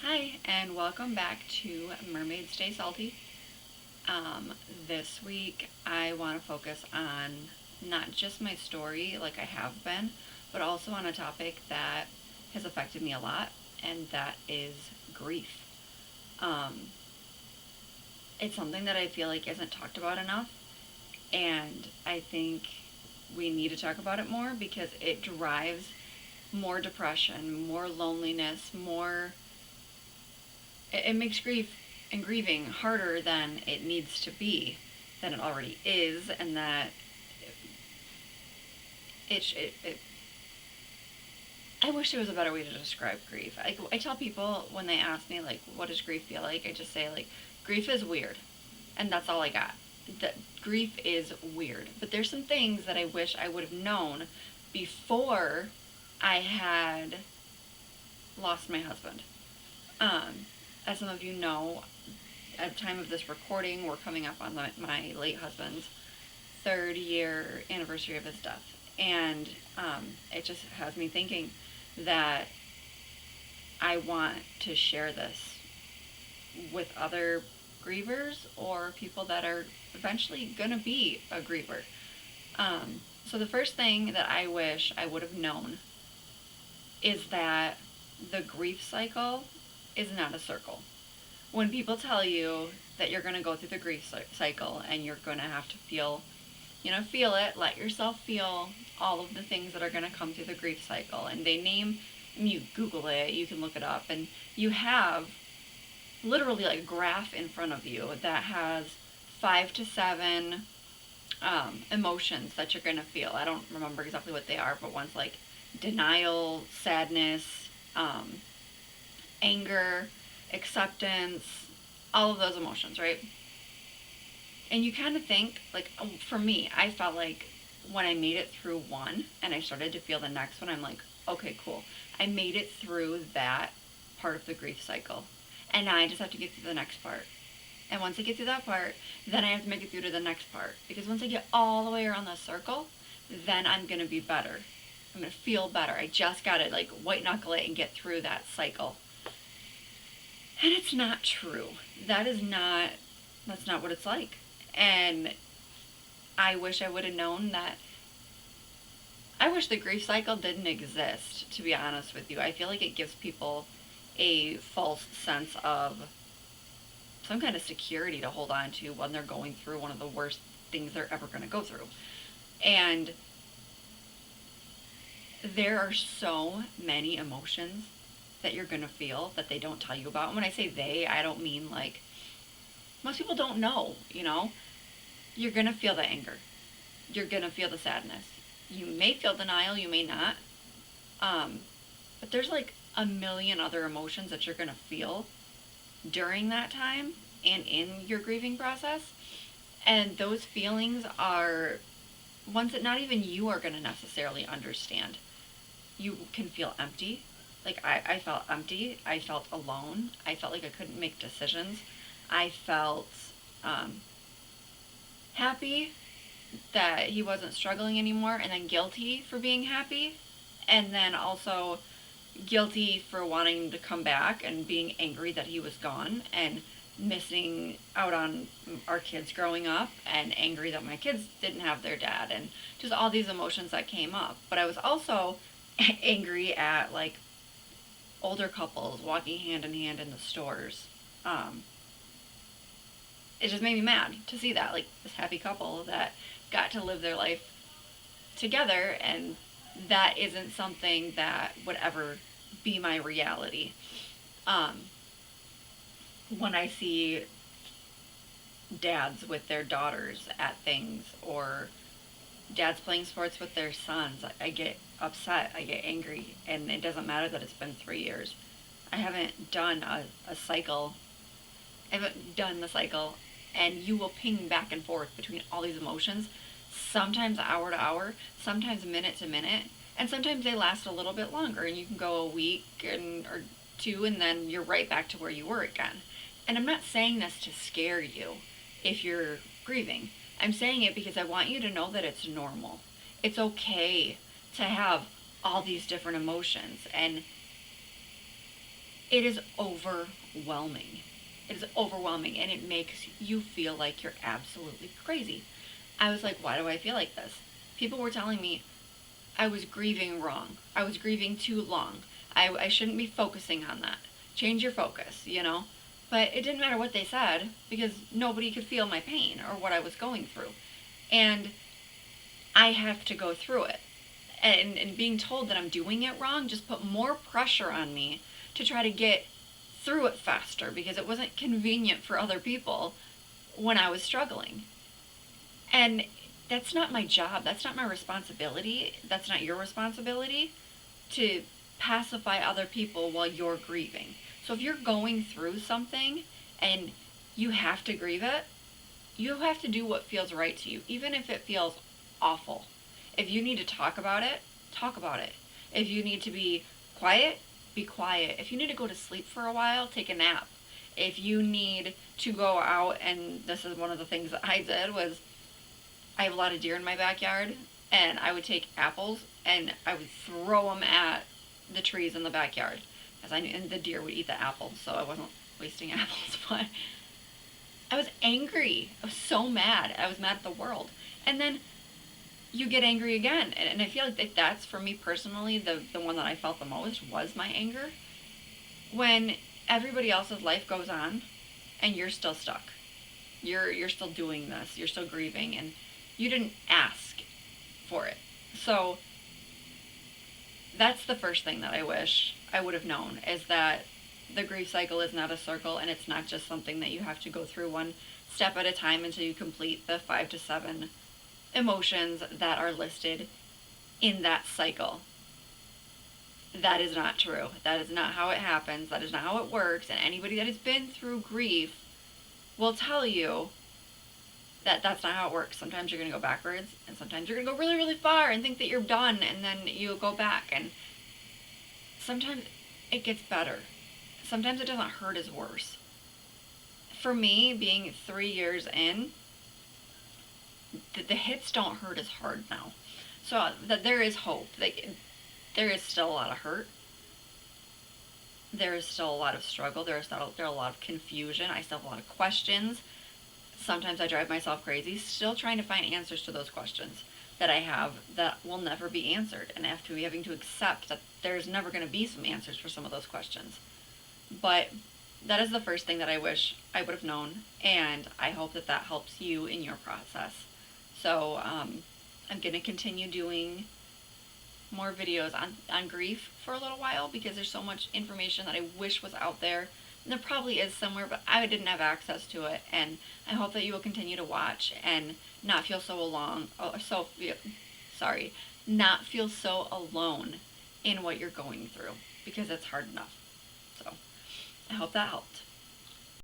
Hi, and welcome back to Mermaids Stay Salty. This week I want to focus on not just my story like I have been, but also on a topic that has affected me a lot, and that is grief. Um, it's something that I feel like isn't talked about enough, and I think we need to talk about it more because it drives more depression, more loneliness, more it makes grief and grieving harder than it needs to be, than it already is, and that it I wish there was a better way to describe grief. I tell people when they ask me, like, what does grief feel like? I just say, like, grief is weird. And that's all I got. That grief is weird. But there's some things that I wish I would have known before I had lost my husband. Um, as some of you know, at the time of this recording, we're coming up on my late husband's third year anniversary of his death. And it just has me thinking that I want to share this with other grievers or people that are eventually going to be a griever. So the first thing that I wish I would have known is that the grief cycle is not a circle. When people tell you that you're going to go through the grief cycle and you're going to have to feel it, let yourself feel all of the things that are going to come through the grief cycle. And you Google it, you can look it up, and you have literally like a graph in front of you that has 5 to 7 emotions that you're going to feel. I don't remember exactly what they are, but one's like denial, sadness, anger, acceptance, all of those emotions, right? And you kind of think, like, for me, I felt like when I made it through one and I started to feel the next one, I'm like, okay, cool. I made it through that part of the grief cycle. And now I just have to get through the next part. And once I get through that part, then I have to make it through to the next part. Because once I get all the way around the circle, then I'm going to be better. I'm going to feel better. I just got to, like, white knuckle it and get through that cycle. And it's not true. That's not what it's like. And I wish I would have known that. I wish the grief cycle didn't exist, to be honest with you. I feel like it gives people a false sense of some kind of security to hold on to when they're going through one of the worst things they're ever going to go through. And there are so many emotions that you're going to feel that they don't tell you about. And when I say they, I don't mean like most people don't know. You're going to feel the anger. You're going to feel the sadness. You may feel denial, you may not. But there's like a million other emotions that you're going to feel during that time and in your grieving process. And those feelings are ones that not even you are going to necessarily understand. You can feel empty. Like I felt empty. I felt alone. I felt like I couldn't make decisions. I felt happy that he wasn't struggling anymore, and then guilty for being happy, and then also guilty for wanting to come back and being angry that he was gone and missing out on our kids growing up and angry that my kids didn't have their dad and just all these emotions that came up. But I was also angry at like older couples walking hand in hand in the stores. It just made me mad to see that, like this happy couple that got to live their life together, and that isn't something that would ever be my reality. Um, when I see dads with their daughters at things, or dads playing sports with their sons, I get upset, I get angry, and it doesn't matter that it's been 3 years. I haven't done a cycle. I haven't done the cycle, and you will ping back and forth between all these emotions, sometimes hour to hour, sometimes minute to minute, and sometimes they last a little bit longer, and you can go a week or two, and then you're right back to where you were again. And I'm not saying this to scare you if you're grieving. I'm saying it because I want you to know that it's normal. It's okay to have all these different emotions, and it is overwhelming. It is overwhelming, and it makes you feel like you're absolutely crazy. I was like, why do I feel like this? People were telling me I was grieving wrong. I was grieving too long. I shouldn't be focusing on that. Change your focus, you know? But it didn't matter what they said because nobody could feel my pain or what I was going through. And I have to go through it. And being told that I'm doing it wrong just put more pressure on me to try to get through it faster because it wasn't convenient for other people when I was struggling. And that's not my job. That's not my responsibility. That's not your responsibility to pacify other people while you're grieving. So if you're going through something and you have to grieve it, you have to do what feels right to you, even if it feels awful. If you need to talk about it, talk about it. If you need to quiet, be quiet. If you need to go to sleep for a while, take a nap. If you need to go out, and this is one of the things that I did, was I have a lot of deer in my backyard, and I would take apples and I would throw them at the trees in the backyard, as I knew, and the deer would eat the apples, so I wasn't wasting apples. But I was angry. I was so mad. I was mad at the world. And then you get angry again. And I feel like that's, for me personally, the one that I felt the most was my anger. When everybody else's life goes on and you're still stuck. You're still doing this. You're still grieving. And you didn't ask for it. So that's the first thing that I wish I would have known, is that the grief cycle is not a circle, and it's not just something that you have to go through one step at a time until you complete the 5 to 7 emotions that are listed in that cycle. That is not true. That is not how it happens. That is not how it works. And anybody that has been through grief will tell you that that's not how it works. Sometimes you're going to go backwards, and sometimes you're going to go really, really far and think that you're done, and then you go back. And sometimes it gets better. Sometimes it doesn't hurt as worse. For me, being 3 years in, the hits don't hurt as hard now. So that there is hope. There is still a lot of hurt. There is still a lot of struggle. There are a lot of confusion. I still have a lot of questions. Sometimes I drive myself crazy, still trying to find answers to those questions that I have that will never be answered. And I have to be having to accept that there's never going to be some answers for some of those questions. But that is the first thing that I wish I would have known, and I hope that that helps you in your process. So I'm going to continue doing more videos on grief for a little while, because there's so much information that I wish was out there. And there probably is somewhere, but I didn't have access to it. And I hope that you will continue to watch and not feel not feel so alone in what you're going through, because it's hard enough. So I hope that helped.